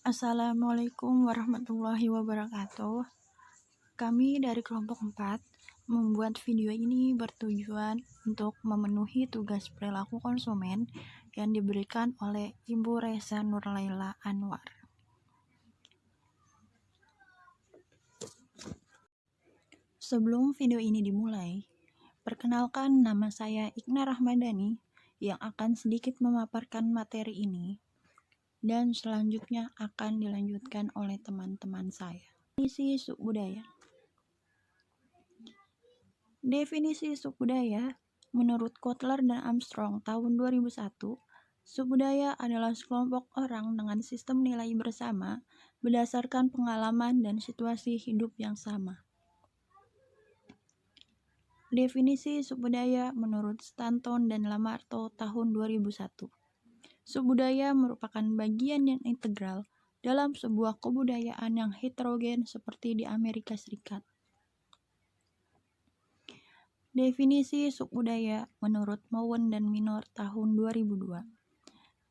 Assalamualaikum warahmatullahi wabarakatuh. Kami dari kelompok 4 membuat video ini bertujuan untuk memenuhi tugas perilaku konsumen yang diberikan oleh Ibu Reza Nurlaila Anwar. Sebelum video ini dimulai, perkenalkan nama saya Ikna Rahmadani yang akan sedikit memaparkan materi ini, dan selanjutnya akan dilanjutkan oleh teman-teman saya. Definisi subbudaya. Definisi subbudaya menurut Kotler dan Armstrong tahun 2001, subbudaya adalah sekelompok orang dengan sistem nilai bersama berdasarkan pengalaman dan situasi hidup yang sama. Definisi subbudaya menurut Stanton dan Lamarto tahun 2001. Subbudaya merupakan bagian yang integral dalam sebuah kebudayaan yang heterogen seperti di Amerika Serikat. Definisi subbudaya menurut Mowen dan Minor tahun 2002.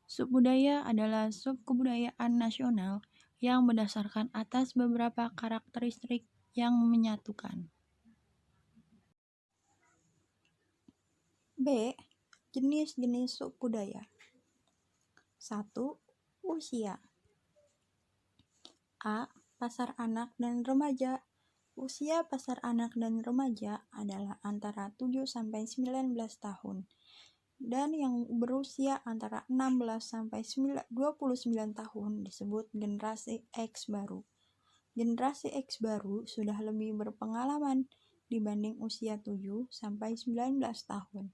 Subbudaya adalah subkebudayaan nasional yang berdasarkan atas beberapa karakteristik yang menyatukan. B. Jenis-jenis subbudaya. 1. Usia. A. Pasar anak dan remaja. Usia pasar anak dan remaja adalah antara 7-19 tahun, dan yang berusia antara 16-29 tahun disebut generasi X baru. Generasi X baru sudah lebih berpengalaman dibanding usia 7-19 tahun.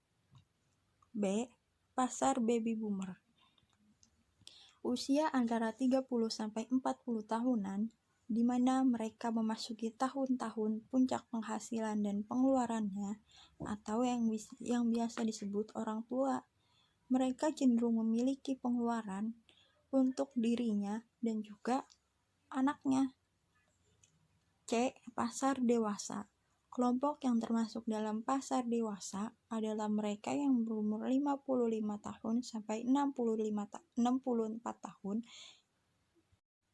B. Pasar baby boomer. Usia antara 30-40 tahunan, di mana mereka memasuki tahun-tahun puncak penghasilan dan pengeluarannya, atau yang biasa disebut orang tua. Mereka cenderung memiliki pengeluaran untuk dirinya dan juga anaknya. C. Pasar dewasa. Kelompok yang termasuk dalam pasar dewasa adalah mereka yang berumur 55 tahun sampai 64 tahun.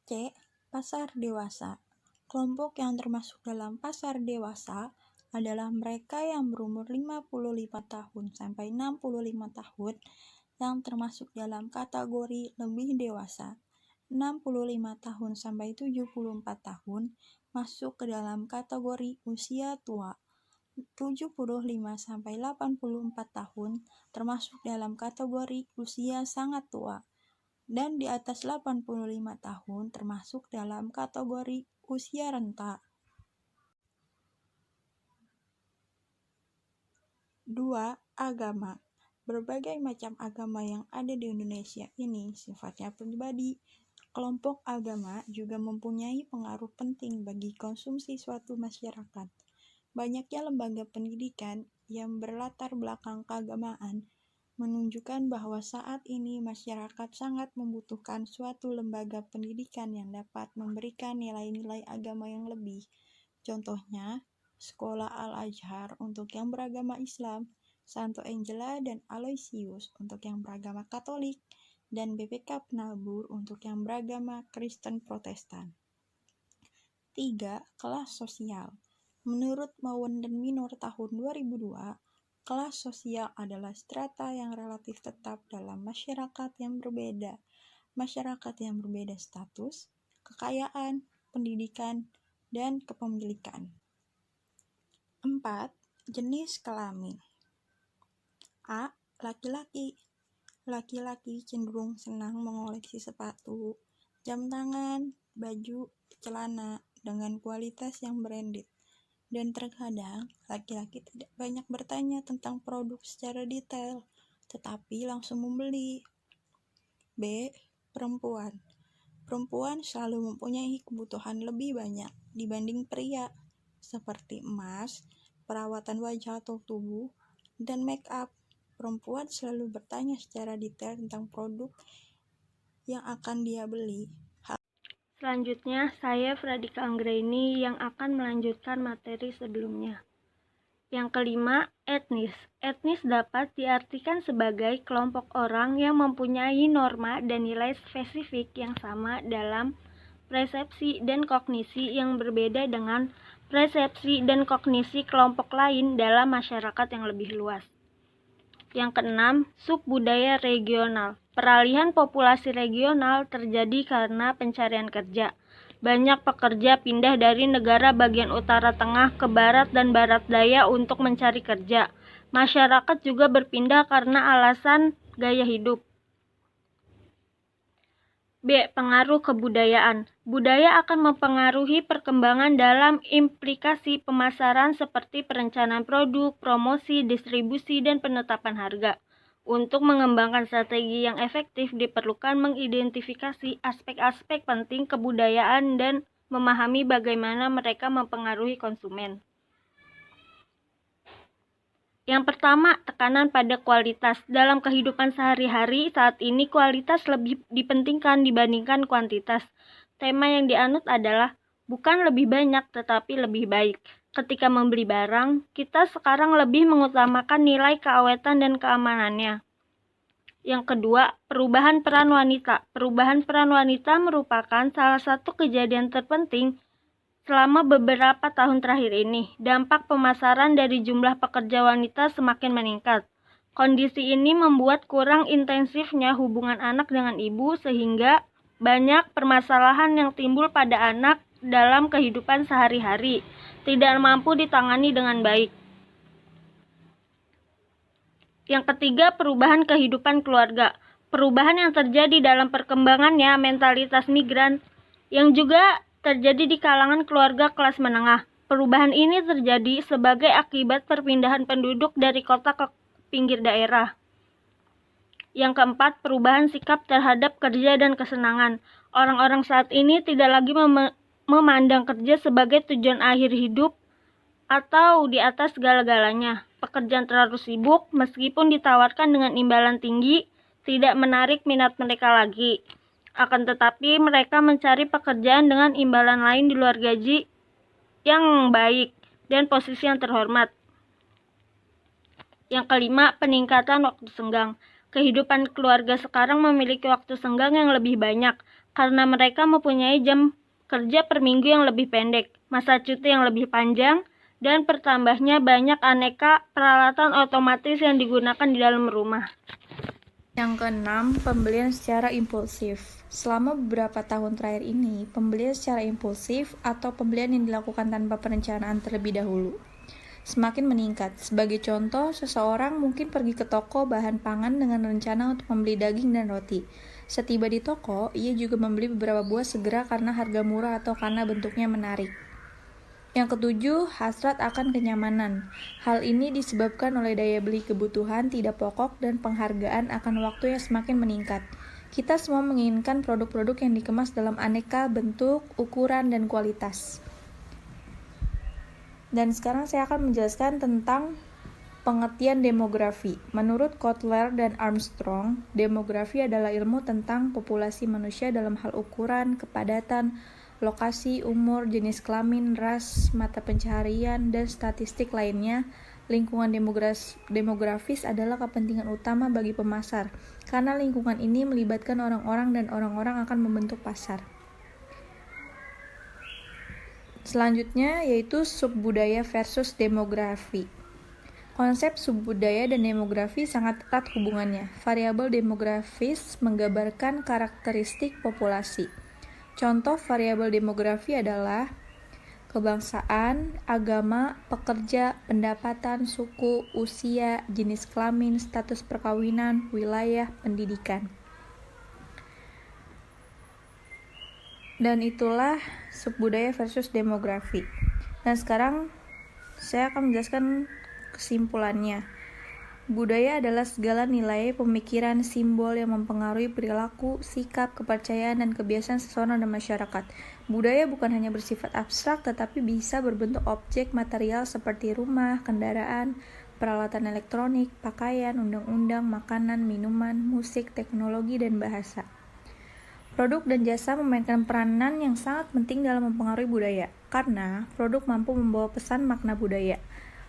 C. Pasar dewasa. Kelompok yang termasuk dalam pasar dewasa adalah mereka yang berumur 55 tahun sampai 65 tahun yang termasuk dalam kategori lebih dewasa. 65 tahun sampai 74 tahun masuk ke dalam kategori usia tua. 75 sampai 84 tahun termasuk dalam kategori usia sangat tua. Dan di atas 85 tahun termasuk dalam kategori usia renta. 2. Agama. Berbagai macam agama yang ada di Indonesia ini sifatnya pribadi. Kelompok agama juga mempunyai pengaruh penting bagi konsumsi suatu masyarakat. Banyaknya lembaga pendidikan yang berlatar belakang keagamaan menunjukkan bahwa saat ini masyarakat sangat membutuhkan suatu lembaga pendidikan yang dapat memberikan nilai-nilai agama yang lebih. Contohnya, Sekolah Al-Azhar untuk yang beragama Islam, Santo Angela dan Aloysius untuk yang beragama Katolik, dan BPK Penabur untuk yang beragama Kristen Protestan. 3. Kelas sosial. Menurut Mowen dan Minor tahun 2002, kelas sosial adalah strata yang relatif tetap dalam masyarakat yang berbeda. Masyarakat yang berbeda status, kekayaan, pendidikan, dan kepemilikan. 4. Jenis kelamin. A. Laki-laki. Laki-laki cenderung senang mengoleksi sepatu, jam tangan, baju, celana dengan kualitas yang branded. Dan terkadang laki-laki tidak banyak bertanya tentang produk secara detail, tetapi langsung membeli. B. Perempuan. Perempuan selalu mempunyai kebutuhan lebih banyak dibanding pria, seperti emas, perawatan wajah atau tubuh, dan make up. Perempuan selalu bertanya secara detail tentang produk yang akan dia beli. Selanjutnya, saya Fradika Anggraini yang akan melanjutkan materi sebelumnya. Yang kelima, etnis. Etnis dapat diartikan sebagai kelompok orang yang mempunyai norma dan nilai spesifik yang sama dalam persepsi dan kognisi yang berbeda dengan persepsi dan kognisi kelompok lain dalam masyarakat yang lebih luas. Yang keenam, subbudaya regional. Peralihan populasi regional terjadi karena pencarian kerja. Banyak pekerja pindah dari negara bagian utara tengah ke barat dan barat daya untuk mencari kerja. Masyarakat juga berpindah karena alasan gaya hidup. B. Pengaruh kebudayaan. Budaya akan mempengaruhi perkembangan dalam implikasi pemasaran seperti perencanaan produk, promosi, distribusi, dan penetapan harga. Untuk mengembangkan strategi yang efektif, diperlukan mengidentifikasi aspek-aspek penting kebudayaan dan memahami bagaimana mereka mempengaruhi konsumen. Yang pertama, tekanan pada kualitas. Dalam kehidupan sehari-hari saat ini, kualitas lebih dipentingkan dibandingkan kuantitas. Tema yang dianut adalah bukan lebih banyak, tetapi lebih baik. Ketika membeli barang, kita sekarang lebih mengutamakan nilai keawetan dan keamanannya. Yang kedua, perubahan peran wanita. Perubahan peran wanita merupakan salah satu kejadian terpenting selama beberapa tahun terakhir ini. Dampak pemasaran dari jumlah pekerja wanita semakin meningkat. Kondisi ini membuat kurang intensifnya hubungan anak dengan ibu sehingga banyak permasalahan yang timbul pada anak dalam kehidupan sehari-hari tidak mampu ditangani dengan baik. Yang ketiga, perubahan kehidupan keluarga. Perubahan yang terjadi dalam perkembangannya mentalitas migran yang juga terjadi di kalangan keluarga kelas menengah. Perubahan ini terjadi sebagai akibat perpindahan penduduk dari kota ke pinggir daerah. Yang keempat, perubahan sikap terhadap kerja dan kesenangan. Orang-orang saat ini tidak lagi memandang kerja sebagai tujuan akhir hidup atau di atas segala-galanya. Pekerjaan terlalu sibuk, meskipun ditawarkan dengan imbalan tinggi, tidak menarik minat mereka lagi. Akan tetapi mereka mencari pekerjaan dengan imbalan lain di luar gaji yang baik dan posisi yang terhormat. Yang kelima, peningkatan waktu senggang. Kehidupan keluarga sekarang memiliki waktu senggang yang lebih banyak karena mereka mempunyai jam kerja per minggu yang lebih pendek, masa cuti yang lebih panjang, dan bertambahnya banyak aneka peralatan otomatis yang digunakan di dalam rumah. Yang keenam, pembelian secara impulsif. Selama beberapa tahun terakhir ini, pembelian secara impulsif atau pembelian yang dilakukan tanpa perencanaan terlebih dahulu semakin meningkat. Sebagai contoh, seseorang mungkin pergi ke toko bahan pangan dengan rencana untuk membeli daging dan roti. Setiba di toko, ia juga membeli beberapa buah segera karena harga murah atau karena bentuknya menarik. Yang ketujuh, hasrat akan kenyamanan. Hal ini disebabkan oleh daya beli kebutuhan tidak pokok dan penghargaan akan waktu yang semakin meningkat. Kita semua menginginkan produk-produk yang dikemas dalam aneka bentuk, ukuran, dan kualitas. Dan sekarang saya akan menjelaskan tentang pengertian demografi. Menurut Kotler dan Armstrong, demografi adalah ilmu tentang populasi manusia dalam hal ukuran, kepadatan, lokasi, umur, jenis kelamin, ras, mata pencaharian, dan statistik lainnya. Lingkungan demografis adalah kepentingan utama bagi pemasar, karena lingkungan ini melibatkan orang-orang dan orang-orang akan membentuk pasar. Selanjutnya yaitu subbudaya versus demografi. Konsep subbudaya dan demografi sangat erat hubungannya. Variabel demografis menggambarkan karakteristik populasi. Contoh variabel demografi adalah kebangsaan, agama, pekerja, pendapatan, suku, usia, jenis kelamin, status perkawinan, wilayah, pendidikan. Dan itulah subbudaya versus demografi. Dan sekarang saya akan menjelaskan kesimpulannya. Budaya adalah segala nilai, pemikiran, simbol yang mempengaruhi perilaku, sikap, kepercayaan, dan kebiasaan seseorang dan masyarakat. Budaya bukan hanya bersifat abstrak, tetapi bisa berbentuk objek material seperti rumah, kendaraan, peralatan elektronik, pakaian, undang-undang, makanan, minuman, musik, teknologi, dan bahasa. Produk dan jasa memainkan peranan yang sangat penting dalam mempengaruhi budaya, karena produk mampu membawa pesan makna budaya.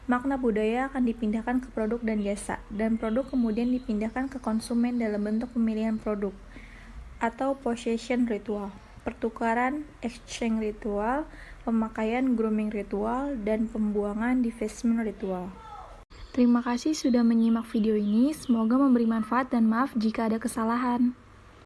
Makna budaya akan dipindahkan ke produk dan jasa, dan produk kemudian dipindahkan ke konsumen dalam bentuk pemilihan produk, atau possession ritual, pertukaran exchange ritual, pemakaian grooming ritual, dan pembuangan divestment ritual. Terima kasih sudah menyimak video ini, semoga memberi manfaat dan maaf jika ada kesalahan.